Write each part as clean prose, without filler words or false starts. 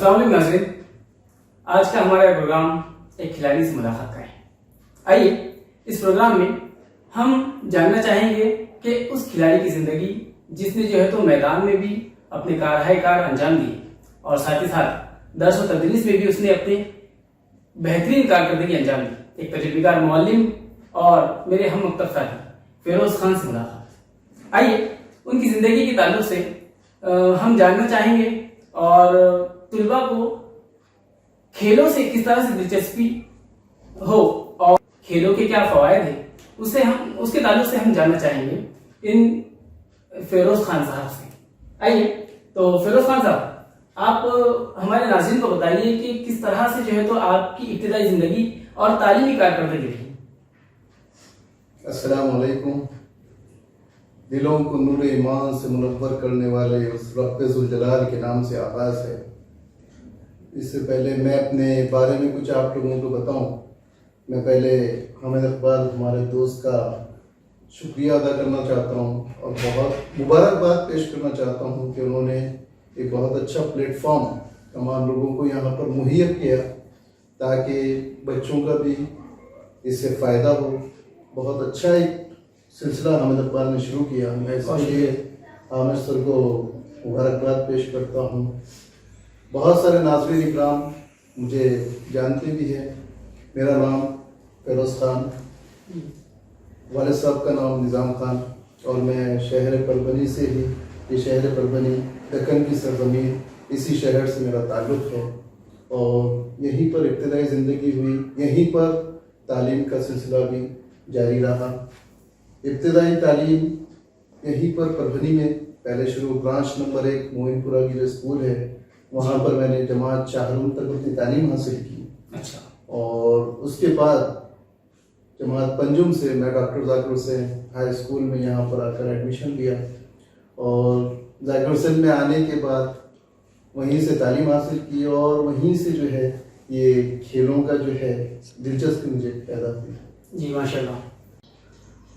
السلام علیکم ناظرین، آج کا ہمارا پروگرام ایک کھلاڑی سے ملاقات کا ہے۔ آئیے اس پروگرام میں ہم جاننا چاہیں گے کہ اس کھلاڑی کی زندگی جس نے جو ہے تو میدان میں بھی اپنے کار انجام دی اور ساتھ ہی ساتھ درس و تدریس میں بھی اس نے اپنے بہترین کارکردگی انجام دی، ایک تجربہ کار معلم اور میرے ہم مکتب ساتھی فیروز خان سے ملاقات۔ آئیے ان کی زندگی کے تعلق سے ہم جاننا چاہیں گے اور طلباء کو کھیلوں سے کس طرح سے دلچسپی ہو اور کھیلوں کے کیا فوائد ہیں اس کے تعلق سے ہم جاننا چاہیں گے ان فیروز خان صاحب سے۔ آئیے تو فیروز خان صاحب، آپ ہمارے ناظرین کو بتائیے کہ کس طرح سے جو ہے تو آپ کی ابتدائی زندگی اور تعلیمی کارکردگی رہی۔ السلام علیکم۔ دلوں کو نور ایمان سے منور کرنے والے اس رب ذوالجلال کے نام سے آغاز ہے۔ اس سے پہلے میں اپنے بارے میں کچھ آپ لوگوں کو بتاؤں، میں پہلے حامد اقبال ہمارے دوست کا شکریہ ادا کرنا چاہتا ہوں اور بہت مبارکباد پیش کرنا چاہتا ہوں کہ انہوں نے ایک بہت اچھا پلیٹ فارم تمام لوگوں کو یہاں پر مہیا کیا تاکہ بچوں کا بھی اس سے فائدہ ہو۔ بہت اچھا ایک سلسلہ حامد اقبال نے شروع کیا، میں اس کے لیے حامد سر کو مبارکباد پیش کرتا ہوں۔ بہت سارے ناظرین اکرام مجھے جانتے بھی ہیں، میرا نام فیروز خان، والد صاحب کا نام نظام خان، اور میں شہر پربنی سے ہی، یہ شہر پربنی دکن کی سرزمین، اسی شہر سے میرا تعلق ہے اور یہیں پر ابتدائی زندگی ہوئی، یہیں پر تعلیم کا سلسلہ بھی جاری رہا۔ ابتدائی تعلیم یہیں پر پربھنی میں پہلے شروع، برانچ نمبر 1 موہن پورہ کی جو اسکول ہے وہاں پر میں نے جماعت چہارم تک اپنی تعلیم حاصل کی۔ اچھا۔ اور اس کے بعد جماعت پنجم سے میں ڈاکٹر ذاکر حسین ہائی اسکول میں یہاں پر آ کر ایڈمیشن لیا اور ذاکر حسین میں آنے کے بعد وہیں سے تعلیم حاصل کی اور وہیں سے جو ہے یہ کھیلوں کا جو ہے دلچسپی مجھے پیدا ہوئی۔ جی ماشاء اللہ،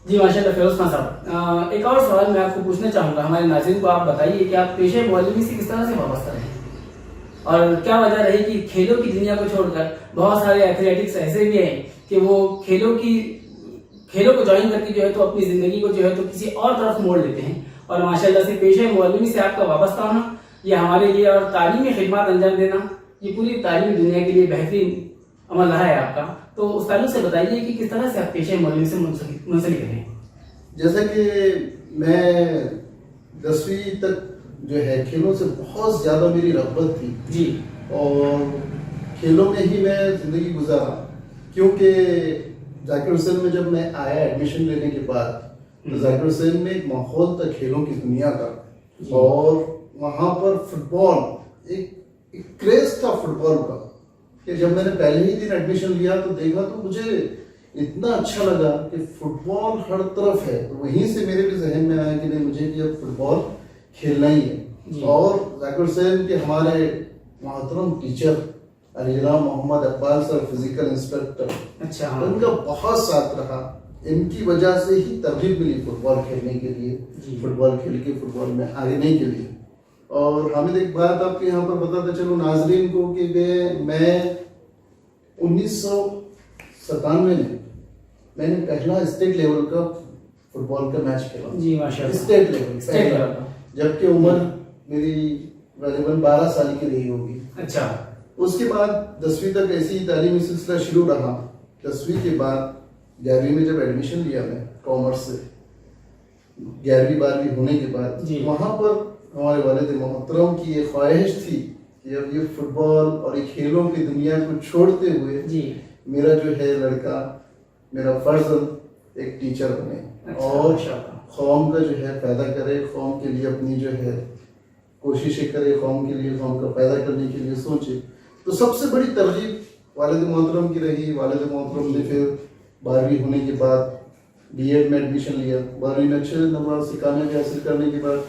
جی ماشاء اللہ فیروز خان صاحب، ایک اور سوال میں آپ کو پوچھنا چاہوں گا، ہمارے ناظرین کو آپ بتائیے کہ آپ پیشے معلمی سے کس طرح سے وابستہ رہے اور کیا وجہ رہی کہ کھیلوں کی دنیا کو چھوڑ کر بہت سارے ایتھلیٹکس ایسے بھی ہیں کہ وہ کھیلوں کو جوائن کر کے جو ہے تو اپنی زندگی کو جو ہے تو کسی اور طرف موڑ لیتے ہیں، اور ماشاء اللہ سے پیشے معلمی سے آپ کا وابستہ ہونا یہ ہمارے لیے اور تعلیمی خدمات انجام دینا یہ پوری تعلیمی دنیا کے لیے بہترین عمل رہا ہے آپ کا۔ تو اس تعلق سے بتائیے کہ کس طرح سے آپ پیشے معلمی سے منسلک رہے ہیں۔ جیسا کہ میں 10ویں تک جو ہے کھیلوں سے بہت زیادہ میری رغبت تھی جی، اور کھیلوں میں ہی میں زندگی گزارا، کیونکہ ذاکر حسین میں جب میں آیا ایڈمیشن لینے کے بعد تو ذاکر حسین میں ایک ماحول تھا کھیلوں کی دنیا کا، اور وہاں پر فٹ بال ایک کریز تھا فٹ بال کا کہ جب میں نے پہلے ہی دن ایڈمیشن لیا تو دیکھا تو مجھے اتنا اچھا لگا کہ فٹ بال ہر طرف ہے، تو وہیں سے میرے بھی ذہن میں آیا کہ نہیں مجھے بھی اب فٹ بال کھیلنا ہی ہے۔ اور ذاکر حسین کے ہمارے محترم ٹیچر علی جناب محمد اقبال سر فزیکل انسٹرکٹر، اچھا، ان کا بہت ساتھ رہا، ان کی وجہ سے ہی ترغیب ملی فٹ بال کھیلنے کے لیے، فٹ بال کھیل کے فٹ بال میں آگے کے لیے۔ اور حامد ایک بات آپ کے یہاں پر بتاتا چلو ناظرین کو کہ میں 1997 میں نے پہلا اسٹیٹ لیول کا فٹ بال کا میچ کھیلا۔ جی ماشاء اللہ، اسٹیٹ لیول، جبکہ عمر میری غالباً 12 سال کی رہی ہوگی۔ اچھا۔ اس کے بعد 10ویں تک ایسی ہی تعلیمی سلسلہ شروع رہا۔ 10ویں کے بعد 11ویں میں جب ایڈمیشن لیا میں کامرس سے، 11ویں 12ویں ہونے کے بعد وہاں پر ہمارے والد محترم کی یہ خواہش تھی کہ اب یہ فٹ بال اور یہ کھیلوں کی دنیا کو چھوڑتے ہوئے میرا جو ہے لڑکا، میرا فرزند ایک ٹیچر بنے اور قوم کا جو ہے پیدا کرے، قوم کے لیے اپنی جو ہے کوششیں کرے، قوم کے لیے، قوم کا پیدا کرنے کے لیے سوچے۔ تو سب سے بڑی ترغیب والد محترم کی رہی۔ والد محترم نے پھر 12ویں ہونے کے بعد بی ایڈ میں ایڈمیشن لیا۔ 12ویں میں اچھے نمبر سے کامیابی حاصل کرنے کے بعد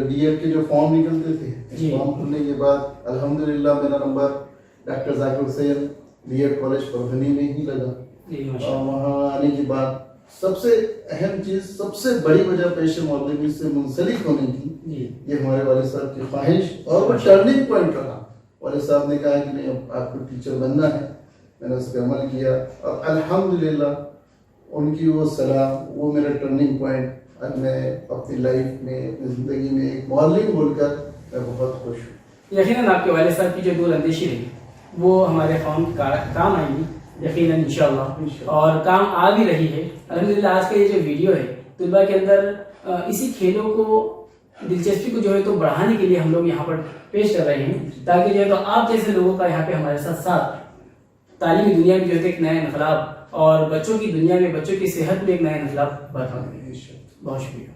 بی ایڈ کے جو فارم نکلتے تھے، فارم کھلنے کے بعد الحمدللہ میرا نمبر doctor Zakir Hussain B Ed college Parbhani میں ہی لگا۔ اور وہاں آنے کے بعد سب سے اہم چیز، سب سے بڑی وجہ پیشے معلمی سے منسلک ہونے کی، یہ ہمارے والد صاحب کی خواہش اور وہ ٹرننگ پوائنٹ رہا۔ والد صاحب نے کہا کہ نہیں اب آپ کو ٹیچر بننا ہے. میں نے اس پہ عمل کیا اور الحمدللہ ان کی وہ صلاح وہ میرا ٹرننگ پوائنٹ. اب میں اپنی لائف میں اپنی زندگی میں ایک معلم بول کر میں بہت خوش ہوں. یقیناً آپ کے والد صاحب کی جو دور اندیشی رہی وہ ہمارے قوم کام آئیں گی یقیناً انشاءاللہ، اور کام آ بھی رہی ہے الحمدللہ. آج کا یہ جو ویڈیو ہے طلباء کے اندر اسی کھیلوں کو دلچسپی کو جو ہے تو بڑھانے کے لیے ہم لوگ یہاں پر پیش کر رہے ہیں، تاکہ جو ہے تو آپ جیسے لوگوں کا یہاں پہ ہمارے ساتھ تعلیمی دنیا میں جو ہے ایک نیا انقلاب اور بچوں کی دنیا میں بچوں کی صحت میں ایک نیا انقلاب برپا کریں. بہت شکریہ.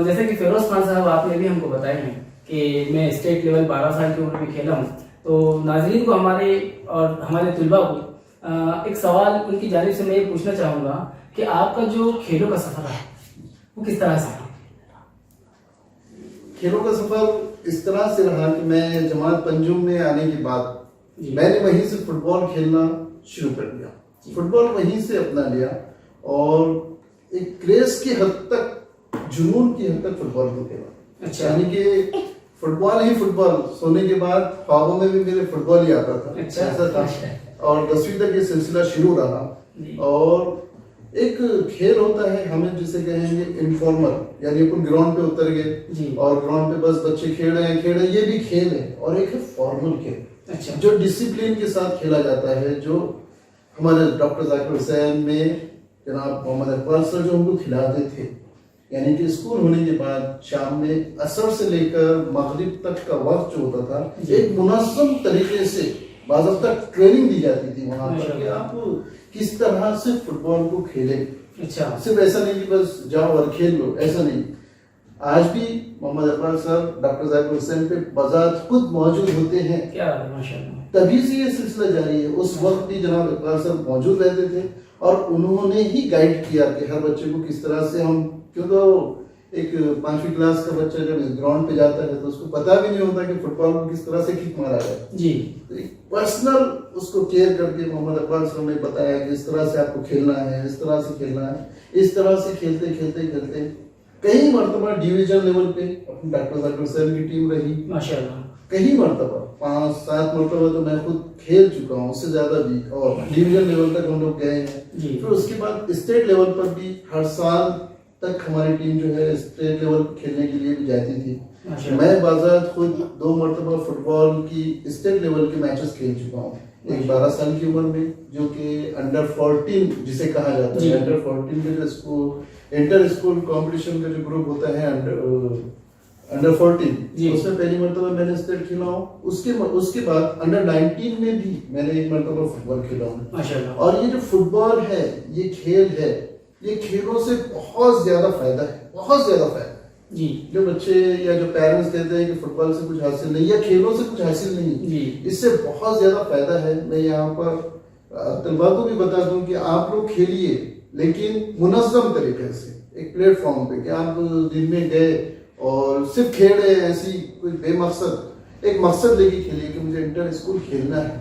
جیسے کہ فیروز خان صاحب آپ نے بھی ہم کو بتایا ہے کہ میں اسٹیٹ لیول 12 سال کی عمر میں کھیلا ہوں، تو ناظرین کو ہمارے اور ہمارے طلباء کو ایک سوال ان کی جانب سے میں یہ پوچھنا چاہوں گا کہ آپ کا جو کھیلوں کا سفر ہے وہ کس طرح سے ہے؟ کھیلوں کا سفر اس طرح سے رہا کہ میں جماعت پنجم میں آنے کے بعد میں نے وہیں سے فٹ بال کھیلنا شروع کر دیا. فٹ بال وہیں سے اپنا لیا اور ایک کریز کی حد تک، جنون کی حد تک فٹ بال کو کھیلا. اچھا. یعنی کہ فٹ بال ہی فٹ بال، سونے کے بعد خوابوں میں بھی میرے فٹ بال ہی آتا تھا. ایسا تھا. اور 10ویں تک یہ سلسلہ شروع رہا. اور ایک کھیل ہوتا ہے ہمیں جسے کہیں گے انفارمل، یعنی اپن گراؤنڈ پہ اتر گئے اور گراؤنڈ پہ بس بچے کھیل رہے ہیں یہ بھی کھیل ہے. اور ایک ہے فارمل کھیل جو ڈسپلین کے ساتھ کھیلا جاتا ہے، جو ہمارے ڈاکٹر ذاکر حسین میں جناب محمد اقبال سر جو ہم کو کھلاتے تھے. یعنی کہ اسکول ہونے کے بعد شام میں عصر سے لے کر مغرب تک کا وقت جو ہوتا تھا ایک منظم طریقے سے باضابطہ ٹریننگ دی جاتی تھی وہاں پر کہ آپ کس طرح سے فٹ بال کو کھیلیں. صرف ایسا نہیں کہ بس جاؤ اور کھیل لو، ایسا نہیں. آج بھی محمد اقبال صاحب ڈاکٹر ذاکر حسین پہ بذات خود موجود ہوتے ہیں. تبھی سے یہ سلسلہ جاری ہے. اس وقت بھی جناب اقبال صاحب موجود رہتے تھے اور انہوں نے ہی گائیڈ کیا کہ ہر بچے کو کس طرح سے ہم، کیونکہ ایک 5ویں کلاس کا بچہ جب گراؤنڈ پہ جاتا ہے تو اس کو پتا بھی نہیں ہوتا کہ فٹ بال کو کس طرح سے کک مارا جائے. پرسنل اس کو کیئر کر کے محمد اقبال صاحب نے بتایا کہ اس طرح سے آپ کو کھیلنا ہے، اس طرح سے کھیلنا ہے. اس طرح سے کھیلتے کھیلتے کھیلتے کئی مرتبہ ڈویژن لیول پہ اپنی ڈاکٹر ذاکر حسین کی ٹیم رہی. ماشاءاللہ کئی مرتبہ 5-7 مرتبہ تو میں خود کھیل چکا ہوں، اس سے زیادہ بھی. اور ڈویژن لیول تک ہم لوگ گئے ہیں. پھر اس کے بعد اسٹیٹ لیول پر بھی ہر سال تک ہماری ٹیم جو ہے اسٹیٹ لیول کھیلنے کے لیے بھی جاتی تھی. میں بذات خود 2 مرتبہ فٹ بال کی اسٹیٹ لیول کے میچز کھیل چکا ہوں. ایک 12 سال کی عمر میں جو کہ انڈر 14 جسے کہا جاتا ہے، انڈر 14 کے جو اسکول انٹر اسکول کمپٹیشن کا جو گروپ ہوتا ہے انڈر 14 اس میں پہلی مرتبہ میں نے اسٹیٹ کھیلا ہوں. اس کے بعد انڈر 19 میں بھی میں نے ایک مرتبہ فٹ بال کھیلا ہوں. اور یہ جو فٹ بال ہے، یہ کھیل ہے، یہ کھیلوں سے بہت زیادہ فائدہ ہے، بہت زیادہ فائدہ ہے. جو بچے یا جو پیرنٹس کہتے ہیں کہ فٹ بال سے کچھ حاصل نہیں یا کھیلوں سے کچھ حاصل نہیں، اس سے بہت زیادہ فائدہ ہے. میں یہاں پر طلباء کو بھی بتا دوں کہ آپ لوگ کھیلیے لیکن منظم طریقے سے، ایک پلیٹ فارم پہ، کہ آپ دن میں گئے اور صرف کھیلے ایسی کوئی بے مقصد، ایک مقصد لے کے کھیلیے کہ مجھے انٹر اسکول کھیلنا ہے،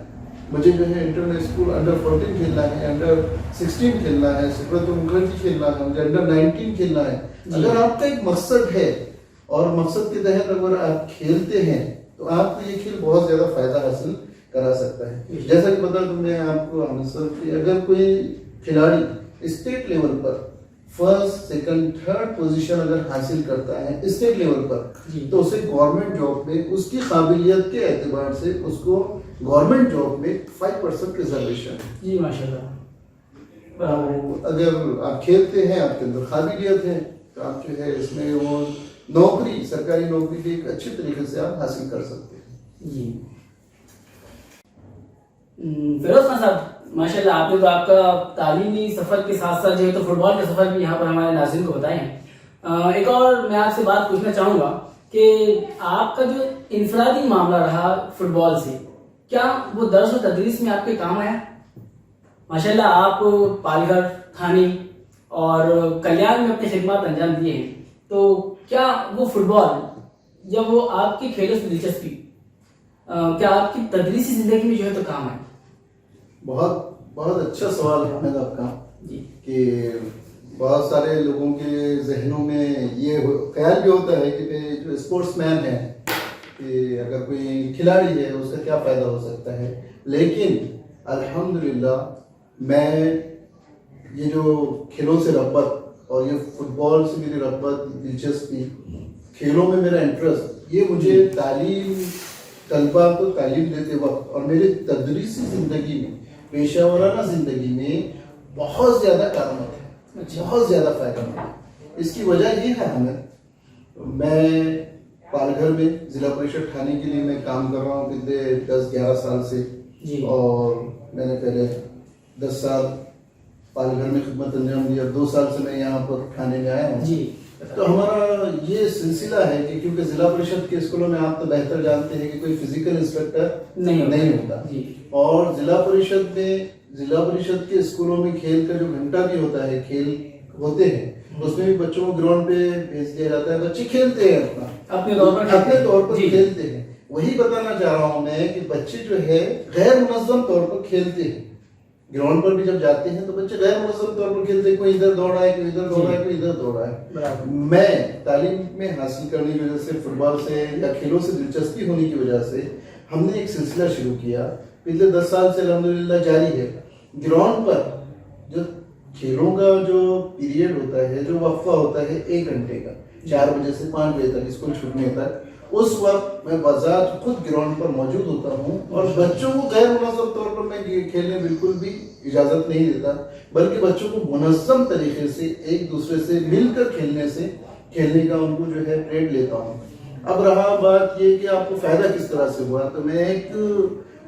مجھے جو ہے انٹر اسکول انڈر 14 کھیلنا ہے، انڈر 16 کھیلنا ہے، سپرت مکرجی کھیلنا ہے، مجھے انڈر 19 کھیلنا ہے. اگر آپ کا ایک مقصد ہے اور مقصد کے تحت اگر آپ کھیلتے ہیں تو آپ کو یہ کھیل بہت زیادہ فائدہ حاصل کرا سکتا ہے. جیسا کہ بتا دوں میں آپ کو حامد صاحب کہ اگر کوئی کھلاڑی اسٹیٹ لیول پر 1st, 2nd, 3rd پوزیشن اگر حاصل کرتا ہے اسٹیٹ لیول پر تو اسے گورنمنٹ جاب میں اس کی قابلیت کے اعتبار سے اس کو گورنمنٹ جاب میں 5% ریزرویشن. جی ماشاءاللہ. اگر آپ کھیلتے ہیں، آپ کے اندر قابلیت ہے تو آپ جو ہے اس میں وہ نوکری، سرکاری نوکری کی ایک اچھے طریقے سے آپ حاصل کر سکتے ہیں. جی فیروز خان صاحب ماشاءاللہ آپ نے تو آپ کا تعلیمی سفر کے ساتھ ساتھ جو ہے تو فٹ بال کا سفر بھی یہاں پر ہمارے ناظرین کو بتائے ہیں. ایک اور میں آپ سے بات پوچھنا چاہوں گا کہ آپ کا جو انفرادی معاملہ رہا فٹ بال سے، کیا وہ درس و تدریس میں آپ کے کام آیا؟ ماشاءاللہ آپ پالگھر، تھانے اور کلیان میں اپنی خدمات انجام دیے ہیں، تو کیا وہ فٹ بال جب وہ آپ کی کھیلوں سے دلچسپی کیا آپ کی تدریسی زندگی میں جو ہے تو کام آئے؟ بہت اچھا سوال ہے حامد آپ کا. کہ بہت سارے لوگوں کے ذہنوں میں یہ خیال بھی ہوتا ہے کہ جو اسپورٹس مین ہے کہ اگر کوئی کھلاڑی ہے اس کا کیا فائدہ ہو سکتا ہے، لیکن الحمدللہ میں یہ جو کھیلوں سے رغبت اور یہ فٹ بال سے میری رغبت، دلچسپی، کھیلوں میں میرا انٹرسٹ، یہ مجھے تعلیم، طلباء کو تعلیم دیتے وقت اور میری تدریسی زندگی میں، پیشہ ورانہ زندگی میں بہت زیادہ کارآمد ہے، بہت زیادہ فائدہ مند ہے۔ اس کی وجہ یہ ہے ہمیں، میں پال گھر میں ضلع پریشد تھانے کے لیے میں کام کر رہا ہوں پچھلے 10-11 سال سے، اور میں نے پہلے 10 سال پال گھر میں خدمت انجام دی، اور 2 سال سے میں یہاں پر تھانے میں آیا ہوں۔ تو ہمارا یہ سلسلہ ہے کہ کیونکہ ضلع پریشد کے اسکولوں میں آپ تو بہتر جانتے ہیں کہ کوئی فزیکل انسٹرکٹر نہیں ہوتا، اور ضلع پریشد کے اسکولوں میں کھیل کا جو گھنٹہ بھی ہوتا ہے، کھیل ہوتے ہیں، اس میں بھی بچوں کو گراؤنڈ پہ بھیج دیا جاتا ہے، بچے کھیلتے ہیں، اپنے طور پر کھیلتے ہیں۔ وہی بتانا چاہ رہا ہوں میں کہ بچے جو ہے غیر منظم طور پر کھیلتے ہیں، گراؤنڈ پر بھی جب جاتے ہیں تو بچے غیر منظم طور پر کھیلتے ہیں، کوئی ادھر دوڑا ہے، کوئی ادھر دوڑا ہے، کوئی ادھر دوڑا ہے۔ میں تعلیم میں حاصل کرنے کی وجہ سے، فٹ بال سے یا کھیلوں سے دلچسپی ہونے کی وجہ سے ہم نے ایک سلسلہ شروع کیا، پچھلے 10 سال سے الحمدللہ جاری ہے۔ گراؤنڈ پر جو کھیلوں کا جو پیریڈ ہوتا ہے، جو وقفہ ہوتا ہے 1 گھنٹے کا، 4 بجے سے 5 بجے تک اسکول چھوٹنے تک، اس وقت میں بذات خود گراؤنڈ پر موجود ہوتا ہوں، اور بچوں کو غیر منظم طور پر میں کھیلنے بالکل بھی اجازت نہیں دیتا، بلکہ بچوں کو منظم طریقے سے ایک دوسرے سے مل کر کھیلنے کا ان کو جو ہے پریڈ لیتا ہوں۔ اب رہا بات یہ کہ آپ کو فائدہ کس طرح سے ہوا، تو میں ایک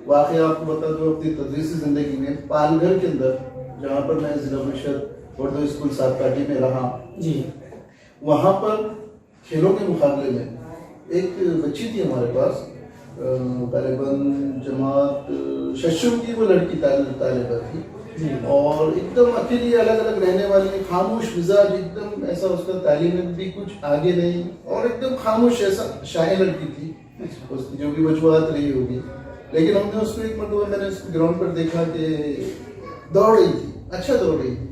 واقعہ آپ کو بتا دوں اپنی تدریسی زندگی میں۔ پال گھر کے اندر جہاں پر میں ضلع پریشد اردو اسکول ساتکاٹی میں رہا، وہاں پر کھیلوں کے مقابلے میں ایک بچی تھی ہمارے پاس، غالباً جماعت ششم کی وہ لڑکی طالبہ تھی، اور ایک دم اکیلی الگ الگ رہنے والی، خاموش مزاج، ایک دم ایسا، اس کا تعلیم میں بھی کچھ آگے نہیں، اور ایک دم خاموش ایسا شائع لڑکی تھی، اس کی جو بھی وجوہات رہی ہوگی۔ لیکن ہم نے اس کو ایک مرتبہ، میں نے اس کو گراؤنڈ پر دیکھا کہ دوڑ رہی تھی، اچھا دوڑ رہی تھی،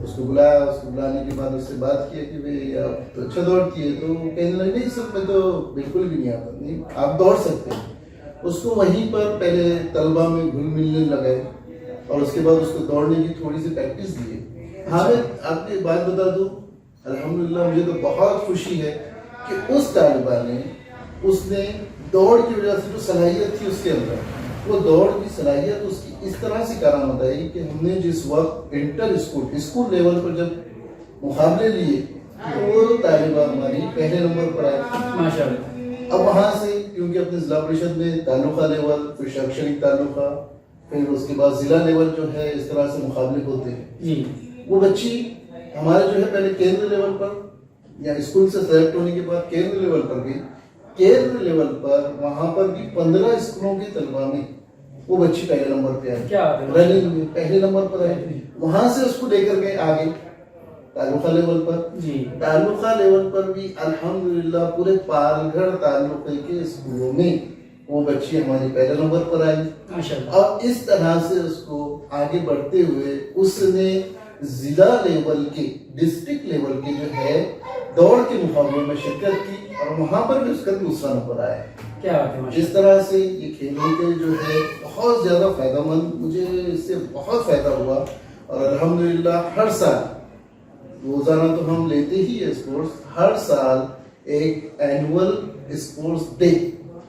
اس کو بلایا، اس کو بلانے کے بعد اس سے بات کیا کہ بھئی آپ تو اچھا دوڑتی ہے، تو کہنے لگے نہیں سر میں تو بالکل بھی نہیں آتا، نہیں آپ دوڑ سکتے ہیں۔ اس کو وہیں پر پہلے طلبہ میں گھل ملنے لگے، اور اس کے بعد اس کو دوڑنے کی تھوڑی سی پریکٹس دیے۔ ہاں میں آپ کو ایک بات بتا دوں، الحمدللہ مجھے تو بہت خوشی ہے کہ اس طالبہ نے، اس نے دوڑ کی وجہ سے جو صلاحیت تھی اس کے اندر، وہ دوڑ کی صلاحیت اس کی اس طرح سے کارآمد آئی کہ ہم نے جس وقت انٹر اسکول لیول پر جب مقابلے لیے تو وہ طالبہ ہماری پہلے نمبر پر آئی، ماشاءاللہ۔ اب وہاں سے کیونکہ اپنے ضلع پریشد میں تعلقہ لیول، پھر شیکشنک تعلقہ، پھر اس کے بعد ضلع لیول جو ہے، اس طرح سے مقابلے ہوتے ہیں۔ وہ بچی ہمارے جو ہے پہلے کیندر لیول پر، یا اسکول سے سلیکٹ ہونے کے بعد کیندر لیول پر گئی، کیندر لیول پر وہاں پر بھی 15 اسکولوں کے طلبہ میں وہ بچی پہلے نمبر پہ آئی، رننگ میں پہلے نمبر پر آئی۔ وہاں سے اس کو لے کر گئے آگے تعلقہ لیول پر، تعلقہ لیول پر بھی الحمدللہ پورے پال گھر تعلقے کے اسکولوں میں وہ بچی ہماری پہلے نمبر پر آئی، اور اس طرح سے اس کو آگے بڑھتے ہوئے اس نے ضلع لیول کے، ڈسٹرکٹ لیول کے جو ہے دوڑ کے مقابلوں میں شرکت کی، اور وہاں پر بھی اس کا 2سرا نمبر آیا۔ کیا بات ہے! اس طرح سے یہ کھیلوں کے جو ہے بہت زیادہ فائدہ مند، مجھے اس سے بہت فائدہ ہوا، اور الحمدللہ ہر سال، روزانہ تو ہم لیتے ہی ہے اسپورٹس، ہر سال ایک اینول اسپورٹس ڈے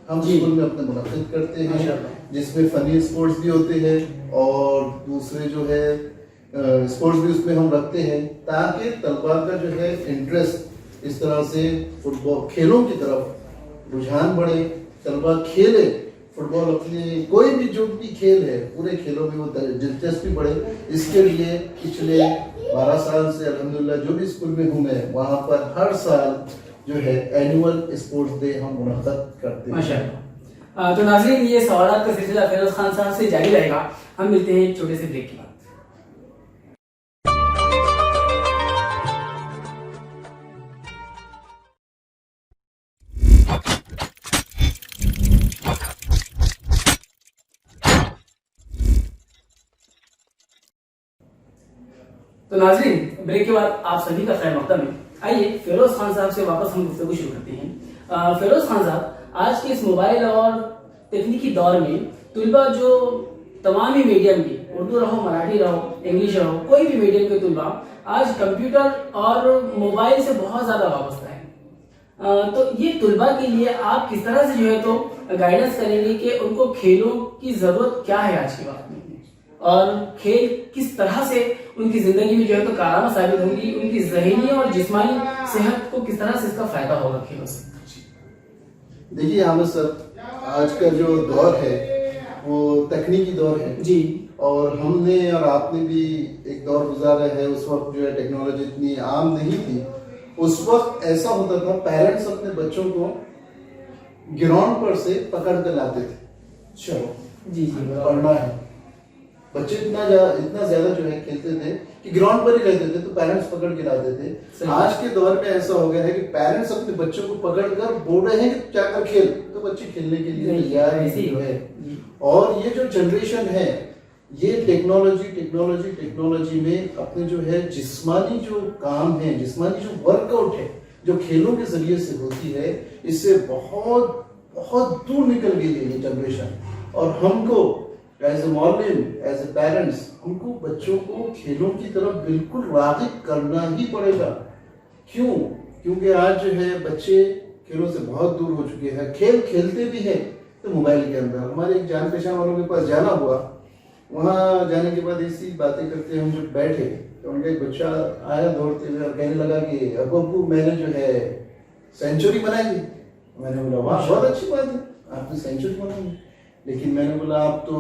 ہم اسکول میں اپنے منعقد کرتے ہیں، جس میں فنی اسپورٹس بھی ہوتے ہیں اور دوسرے جو ہے اسپورٹس بھی اس میں ہم رکھتے ہیں، تاکہ طلباء کا جو ہے انٹرسٹ اس طرح سے فٹ بال کھیلوں کی طرف رجحان بڑھے، طلباء کھیلے فٹ بال، اپنے کوئی بھی جو بھی کھیل ہے پورے کھیلوں میں وہ دلچسپی بڑھے۔ اس کے لیے پچھلے 12 سال سے الحمدللہ جو بھی اسکول میں ہوں میں، وہاں پر ہر سال جو ہے اینول اسپورٹس ڈے ہم منعقد کرتے ہیں۔ ماشاءاللہ۔ تو ناظرین، یہ سوالات کا سلسلہ فیروز خان صاحب سے جاری رہے گا، ہم ملتے ہیں ایک چھوٹے سے بریک کے بعد۔ تو ناظرین، بریک کے بعد آپ سبھی کا خیر مقدم ہے۔ آئیے فیروز خان صاحب سے واپس ہم گفتگو شروع کرتے ہیں۔ فیروز خان صاحب، آج کے اس موبائل اور تکنیکی دور میں طلبہ جو تمام ہی میڈیم کی، اردو رہو، مراٹھی رہو، انگلش رہو، کوئی بھی میڈیم کے طلبہ آج کمپیوٹر اور موبائل سے بہت زیادہ وابستہ ہیں. تو یہ طلبہ کے لیے آپ کس طرح سے جو ہے تو گائیڈنس کریں گے کہ ان کو کھیلوں کی ضرورت کیا ہے آج کے وقت میں، اور کھیل کس طرح سے ان کی زندگی میں جو ہے تو کارآمد ثابت ہوگی، ان کی ذہنی اور جسمانی صحت کو کس طرح سے اس کا فائدہ ہوگا کھیلوں سے؟ دیکھیے حامد صاحب، آج کا جو دور ہے وہ تکنیکی دور ہے جی، اور ہم نے اور آپ نے بھی ایک دور گزارا ہے. اس وقت جو ہے ٹیکنالوجی اتنی عام نہیں تھی. اس وقت ایسا ہوتا تھا پیرنٹس اپنے بچوں کو گراؤنڈ پر سے پکڑ کر لاتے تھے، چلو جی پڑھنا ہے. بچے اتنا زیادہ جو ہے کھیلتے تھے کہ گراؤنڈ پر ہی رہتے تھے تو پیرنٹس پکڑ کے لاتے تھے. آج کے دور میں ایسا ہو گیا ہے کہ پیرنٹس اپنے بچوں کو پکڑ کر بول رہے ہیں کہ جا کر کھیل، تو بچے کھیلنے کے لیے تیار ہی ہے. اور یہ جو جنریشن ہے یہ ٹیکنالوجی میں اپنے جو ہے جسمانی جو کام ہے، جسمانی جو ورک آؤٹ ہے جو کھیلوں کے ذریعے سے ہوتی ہے، اس سے بہت بہت دور نکل گئی ہے یہ جنریشن. اور ہم کو ایز اے معلم، ایز اے پیرنٹس، ہم کو بچوں کو کھیلوں کی طرف بالکل راغب کرنا ہی پڑے گا. کیونکہ آج جو ہے بچے کھیلوں سے بہت دور ہو چکے ہیں. کھیل کھیلتے بھی ہیں تو موبائل کے اندر. ہمارے ایک جان پہچان والوں کے پاس جانا ہوا، وہاں جانے کے بعد ایسی باتیں کرتے ہم جب بیٹھے تو ان کا ایک بچہ آیا دوڑتے ہوئے اور کہنے لگا کہ ابو میں نے جو ہے سینچری بنائی ہے. میں نے بولا واہ بہت اچھی بات ہے، آپ نے سینچری بنائی ہے. لیکن میں نے بولا آپ تو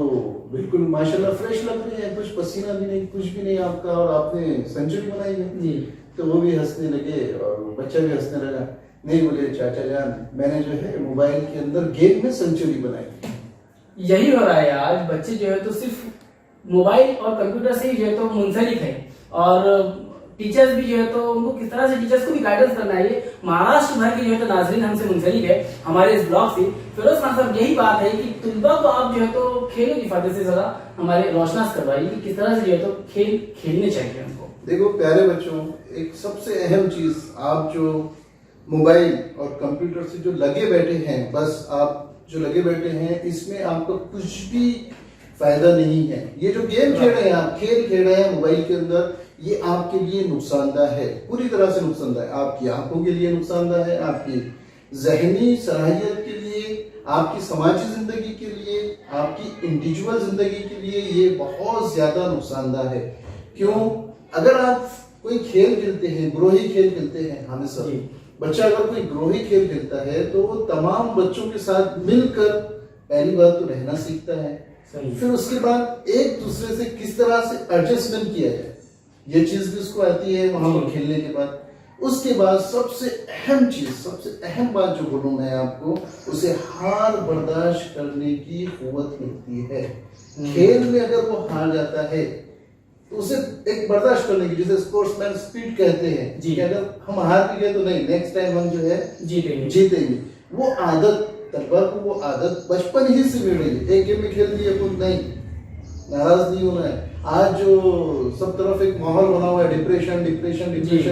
بالکل ماشاءاللہ فریش لگ رہے ہیں، کچھ پسینہ بھی نہیں، کچھ بھی نہیں آپ کا، اور آپ نے سینچری بنائی ہے. جی تو وہ بھی ہنسنے لگے اور بچہ بھی ہنسنے لگا. نہیں بولے چاچا جان، میں نے جو ہے موبائل کے اندر گیم میں سینچری بنائی. یہی ہو رہا ہے آج. بچے جو ہے تو صرف موبائل اور کمپیوٹر سے ہی جو ہے تو منسلک ہے، اور ٹیچرز بھی جو ہے تو ان کو کس طرح سے ٹیچرز کو بھی گائیڈنس کرنا ہے. یہ مہاراشٹر بھر کے جو ہے تو ناظرین ہم سے منسلک ہے ہمارے اس بلاگ سے. فیروز خان صاحب، یہی بات ہے کہ طلباء کو آپ جو ہے تو کھیلوں کی فائدے سے ذرا ہمارے روشناس کروائیے کہ کس طرح سے جو ہے تو کھیل کھیلنے چاہیے ان کو. دیکھو پیارے بچوں، ایک سب سے اہم چیز، آپ جو موبائل اور کمپیوٹر سے جو لگے بیٹھے ہیں، بس آپ جو لگے بیٹھے ہیں، اس میں آپ کا کچھ بھی فائدہ نہیں ہے. یہ جو گیم کھیل رہے ہیں، آپ کھیل کھیل رہے ہیں موبائل کے اندر، یہ آپ کے لیے نقصان دہ ہے، پوری طرح سے نقصان دہ ہے. آپ کی آنکھوں کے لیے نقصان دہ ہے، آپ کی ذہنی صلاحیت کے لیے، آپ کی سماجی زندگی کے لیے، آپ کی انڈیویجول زندگی کے لیے یہ بہت زیادہ نقصان دہ ہے. کیوں؟ اگر آپ کوئی کھیل کھیلتے ہیں، گروہی کھیل کھیلتے ہیں، ہمیں سب بچہ اگر کوئی گروہی کھیل کھیلتا ہے تو وہ تمام بچوں کے ساتھ مل کر پہلی بات تو رہنا سیکھتا ہے. پھر اس کے بعد ایک دوسرے سے کس طرح سے ایڈجسٹمنٹ کیا جائے، یہ چیز بھی اس کو آتی ہے وہاں پر کھیلنے کے بعد. اس کے بعد سب سے اہم چیز، سب سے اہم بات جو بولوں میں آپ کو، اسے ہار برداشت کرنے کی قوت ملتی ہے. کھیل میں اگر وہ ہار جاتا ہے تو اسے ایک برداشت کرنے کی، جسے اسپورٹس مین اسپرٹ کہتے ہیں، کہ اگر ہم ہار بھی گئے تو نہیں، نیکسٹ ٹائم ہم جو ہے جیتیں گے. وہ عادت طلبا کو، وہ عادت بچپن ہی سے مل رہی ہے. ایک گیم میں کھیل دیا تو نہیں، ناراض نہیں ہونا ہے. آج جو سب طرف ایک ماحول بنا ہوا ہے، ڈپریشن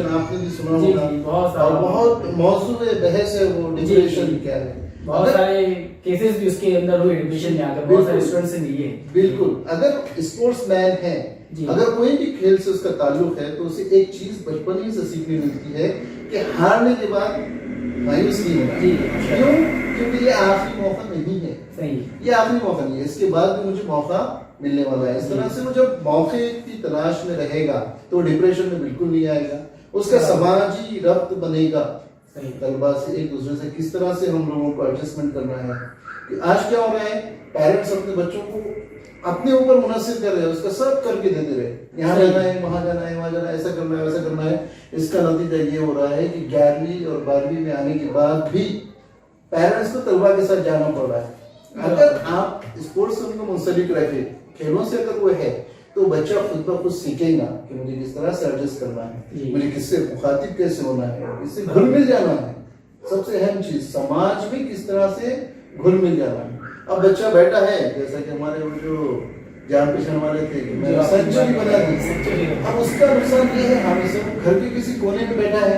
آپ نے بھی سنا ہوگا، اور بہت موضوع بحث ہے وہ ڈپریشن کیا ہے. بہت سارے کیسز بھی اس کے اندر ہوئے ایڈمیشن میں آ کر، بہت سارے اسٹوڈنٹس سے ملی ہے. بالکل. اگر اسپورٹس مین ہے، اگر کوئی بھی کھیل سے اس کا تعلق ہے، تو اسے ایک چیز بچپن ہی سے سیکھنے ملتی ہے کہ ہارنے کے بعد مایوس نہیں ہونا. کیوں؟ کیونکہ یہ آخری موقع نہیں ہے. یہ آخری موقع نہیں ہے، اس کے بعد بھی مجھے موقع ملنے والا ہے. اس طرح سے وہ جب موقع کی تلاش میں رہے گا تو ڈپریشن میں بالکل نہیں آئے گا. اس کا سماجی ربط بنے گا طلبا سے، ایک دوسرے سے کس طرح سے ہم لوگوں کو ایڈجسٹمنٹ کرنا ہے. آج کیا ہو رہا ہے، پیرنٹس اپنے بچوں کو اپنے اوپر منحصر کر رہے ہیں، اس کا سب کر کے دیتے رہے، یہاں جانا ہے، وہاں جانا ہے، وہاں جانا ہے، ایسا کرنا ہے، ویسا کرنا ہے. اس کا نتیجہ یہ ہو رہا ہے کہ 11ویں اور 12ویں میں آنے کے بعد بھی پیرنٹس کو طلبا کے ساتھ جانا پڑ رہا ہے. اگر آپ اسپورٹس سے ان کو منسلک رکھے، کھیلوں سے اگر وہ ہے، تو بچہ خود بخود سیکھے گا کہ مجھے کس طرح سے ایڈجسٹ کرنا ہے، مجھے کس سے مخاطب کیسے ہونا ہے، کس سے گھل مل جانا ہے. سب سے اہم چیز سماج میں کس طرح سے گھل مل جانا ہے. اب بچہ بیٹھا ہے، جیسا کہ ہمارے وہ جو جان پہچان والے تھے کہ میں سینچری بنا دی. اب اس کا نقصان یہ ہے، ہمیں سب گھر کے کسی کونے میں بیٹھا ہے،